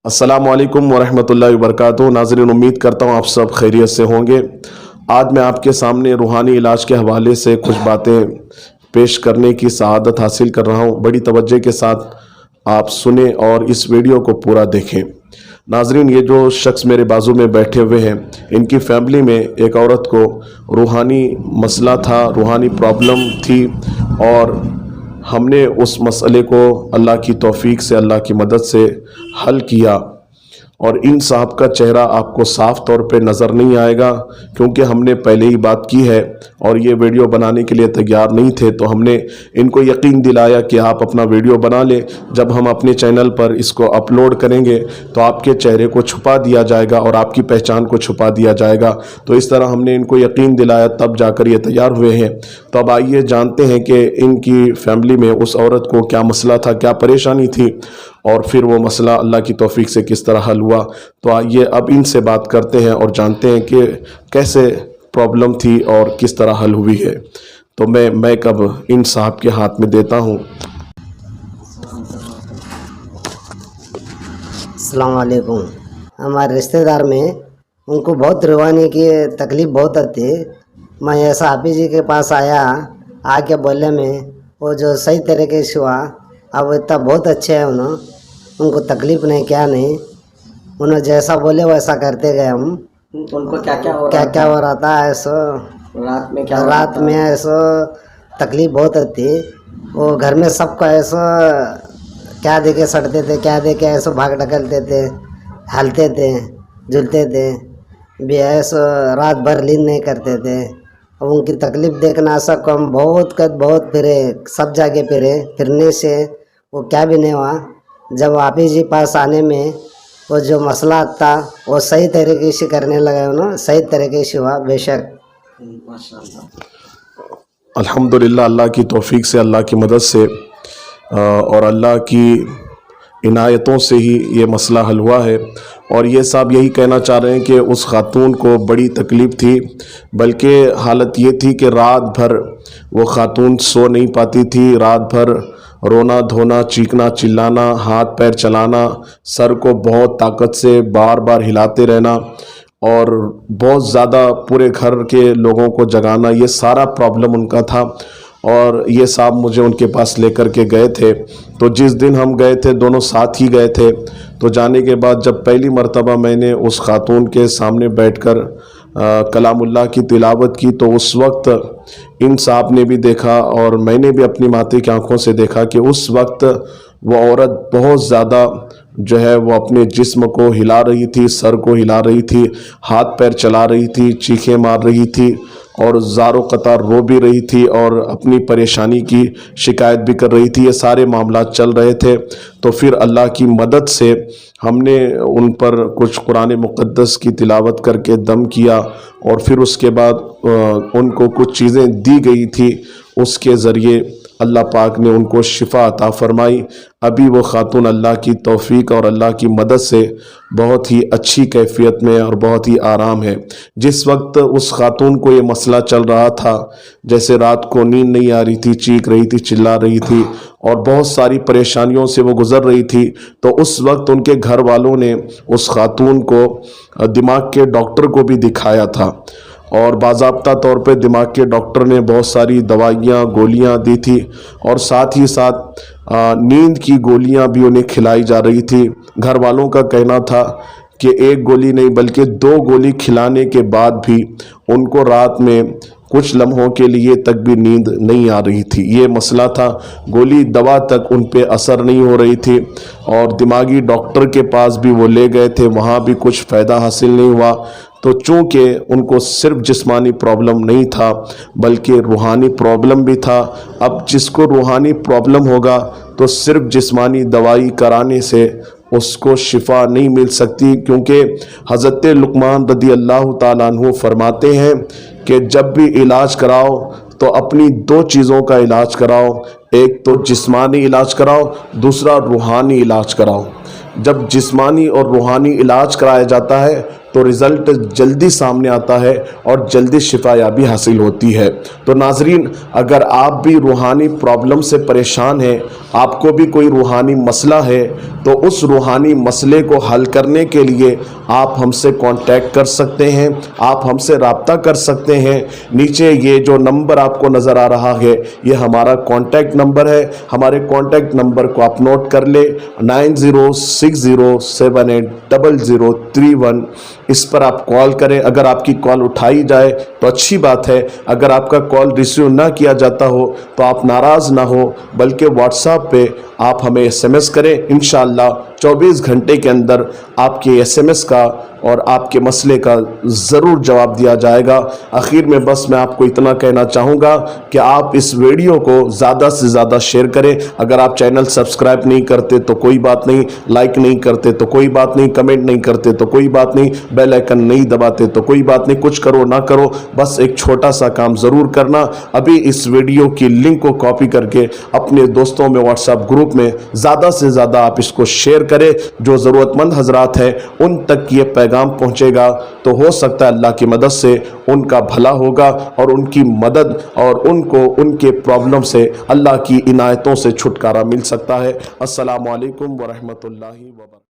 अस्सलामुअलैकुम वरहमतुल्लाहि वबरकातुहू। नाज़रीन, उम्मीद करता हूँ आप सब खैरियत से होंगे। आज मैं आपके सामने रूहानी इलाज के हवाले से कुछ बातें पेश करने की सआदत हासिल कर रहा हूँ। बड़ी तवज्जो के साथ आप सुने और इस वीडियो को पूरा देखें। नाज़रीन, ये जो शख्स मेरे बाजू में बैठे हुए हैं, इनकी फैमिली में एक औरत को रूहानी मसला था, रूहानी प्रॉब्लम थी और हमने उस मसले को अल्लाह की तौफीक से, अल्लाह की मदद से हल किया। और इन साहब का चेहरा आपको साफ तौर पे नज़र नहीं आएगा क्योंकि हमने पहले ही बात की है और ये वीडियो बनाने के लिए तैयार नहीं थे, तो हमने इनको यकीन दिलाया कि आप अपना वीडियो बना लें। जब हम अपने चैनल पर इसको अपलोड करेंगे तो आपके चेहरे को छुपा दिया जाएगा और आपकी पहचान को छुपा दिया जाएगा। तो इस तरह हमने इनको यकीन दिलाया, तब जाकर ये तैयार हुए हैं। तो अब आइए जानते हैं कि इनकी फैमिली में उस औरत को क्या मसला था, क्या परेशानी थी और फिर वो मसला अल्लाह की तौफीक से किस तरह हल हुआ। तो आइए अब इनसे बात करते हैं और जानते हैं कि कैसे प्रॉब्लम थी और किस तरह हल हुई है। तो मैं कब इन साहब के हाथ में देता हूँ। अस्सलाम वालेकुम। हमारे रिश्तेदार में उनको बहुत रूहानी की तकलीफ़ बहुत आती। मैं ऐसा हाफिज़ जी के पास आया, आके बोले में वो जो सही तरीके से हुआ। अब इतना बहुत अच्छे है, उनको तकलीफ़ नहीं, क्या नहीं, उन्होंने जैसा बोले वैसा करते गए हम। उनको क्या क्या हो रहा था ऐसा रात में ऐसा तकलीफ़ बहुत आती। वो घर में सबको ऐसा क्या दे के सड़ते थे, क्या दे के ऐसा भाग ढकलते थे, हलते थे, झूलते थे भी, ऐसा रात भर नींद नहीं करते थे। अब उनकी तकलीफ़ देखना सबको हम बहुत फिरे, सब जगह फिरने से वो क्या भी नहीं हुआ। जब हाफिज़ जी पास आने में वो जो मसला था वो सही तरीके से करने लगे, उन्होंने सही तरीके से हुआ बेशक। अल्हम्दुलिल्लाह, अल्लाह की तौफीक से, अल्लाह की मदद से और अल्लाह की इनायतों से ही ये मसला हल हुआ है। और ये साहब यही कहना चाह रहे हैं कि उस खातून को बड़ी तकलीफ़ थी, बल्कि हालत ये थी कि रात भर वो खातून सो नहीं पाती थी। रात भर रोना धोना, चीखना चिल्लाना, हाथ पैर चलाना, सर को बहुत ताकत से बार बार हिलाते रहना और बहुत ज़्यादा पूरे घर के लोगों को जगाना, ये सारा प्रॉब्लम उनका था। और ये साहब मुझे उनके पास लेकर के गए थे। तो जिस दिन हम गए थे दोनों साथ ही गए थे। तो जाने के बाद जब पहली मर्तबा मैंने उस खातून के सामने बैठकर कलामुल्लाह की तिलावत की, तो उस वक्त इन साहब ने भी देखा और मैंने भी अपनी माते की आंखों से देखा कि उस वक्त वो औरत बहुत ज़्यादा जो है वो अपने जिस्म को हिला रही थी, सर को हिला रही थी, हाथ पैर चला रही थी, चीखें मार रही थी और ज़ारो कतार रो भी रही थी और अपनी परेशानी की शिकायत भी कर रही थी। ये सारे मामला चल रहे थे। तो फिर अल्लाह की मदद से हमने उन पर कुछ कुरान मुक़द्दस की तिलावत करके दम किया और फिर उसके बाद उनको कुछ चीज़ें दी गई थी, उसके ज़रिए अल्लाह पाक ने उनको शिफा अता फरमाई। अभी वो खातून अल्लाह की तौफीक और अल्लाह की मदद से बहुत ही अच्छी कैफियत में और बहुत ही आराम है। जिस वक्त उस खातून को ये मसला चल रहा था, जैसे रात को नींद नहीं आ रही थी, चीख रही थी, चिल्ला रही थी और बहुत सारी परेशानियों से वो गुज़र रही थी, तो उस वक्त उनके घर वालों ने उस खातून को दिमाग के डॉक्टर को भी दिखाया था और बाज़ाब्ता तौर पे दिमाग के डॉक्टर ने बहुत सारी दवाइयाँ गोलियाँ दी थी और साथ ही साथ नींद की गोलियाँ भी उन्हें खिलाई जा रही थी। घर वालों का कहना था कि एक गोली नहीं बल्कि 2 गोली खिलाने के बाद भी उनको रात में कुछ लम्हों के लिए तक भी नींद नहीं आ रही थी। ये मसला था, गोली दवा तक उन पे असर नहीं हो रही थी और दिमागी डॉक्टर के पास भी वो ले गए थे, वहाँ भी कुछ फ़ायदा हासिल नहीं हुआ। तो चूँकि उनको सिर्फ जिस्मानी प्रॉब्लम नहीं था बल्कि रूहानी प्रॉब्लम भी था। अब जिसको रूहानी प्रॉब्लम होगा तो सिर्फ जिस्मानी दवाई कराने से उसको शिफा नहीं मिल सकती, क्योंकि हज़रत लुक़मान रज़ी अल्लाह ताला अन्हु फरमाते हैं कि जब भी इलाज कराओ तो अपनी 2 चीज़ों का इलाज कराओ, एक तो जिस्मानी इलाज कराओ, दूसरा रूहानी इलाज कराओ। जब जिस्मानी और रूहानी इलाज कराया जाता है تو رزلٹ جلدی سامنے آتا ہے اور جلدی شفا یابی حاصل ہوتی ہے۔ تو ناظرین، اگر آپ بھی روحانی پرابلم سے پریشان ہیں، آپ کو بھی کوئی روحانی مسئلہ ہے، تو اس روحانی مسئلے کو حل کرنے کے لیے آپ ہم سے کانٹیکٹ کر سکتے ہیں، آپ ہم سے رابطہ کر سکتے ہیں۔ نیچے یہ جو نمبر آپ کو نظر آ رہا ہے، یہ ہمارا کانٹیکٹ نمبر ہے۔ ہمارے کانٹیکٹ نمبر کو آپ نوٹ کر لیں، 9060780031۔ اس پر آپ کال کریں۔ اگر آپ کی کال اٹھائی جائے تو اچھی بات ہے، اگر آپ کا کال ریسیو نہ کیا جاتا ہو تو آپ ناراض نہ ہو، بلکہ واٹس ایپ پہ آپ ہمیں SMS کریں۔ انشاءاللہ 24 گھنٹے کے اندر آپ کے SMS کا اور آپ کے مسئلے کا ضرور جواب دیا جائے گا۔ آخر میں بس میں آپ کو اتنا کہنا چاہوں گا کہ آپ اس ویڈیو کو زیادہ سے زیادہ شیئر کریں۔ اگر آپ چینل سبسکرائب نہیں کرتے تو کوئی بات نہیں، لائک نہیں کرتے تو کوئی بات نہیں، کمنٹ نہیں کرتے تو کوئی بات نہیں، بیل آئیکن نہیں دباتے تو کوئی بات نہیں، کچھ کرو نہ کرو، بس ایک چھوٹا سا کام ضرور کرنا۔ ابھی اس ویڈیو کی لنک کو کاپی کر کے اپنے دوستوں میں واٹس ایپ گروپ میں زیادہ سے زیادہ آپ اس کو شیئر کریں۔ جو ضرورت مند حضرات ہیں ان تک یہ پیغام پہنچے گا تو ہو سکتا ہے اللہ کی مدد سے ان کا بھلا ہوگا اور ان کی مدد اور ان کو ان کے پرابلم سے اللہ کی عنایتوں سے چھٹکارا مل سکتا ہے۔ السلام علیکم ورحمۃ اللہ وبرکاتہ۔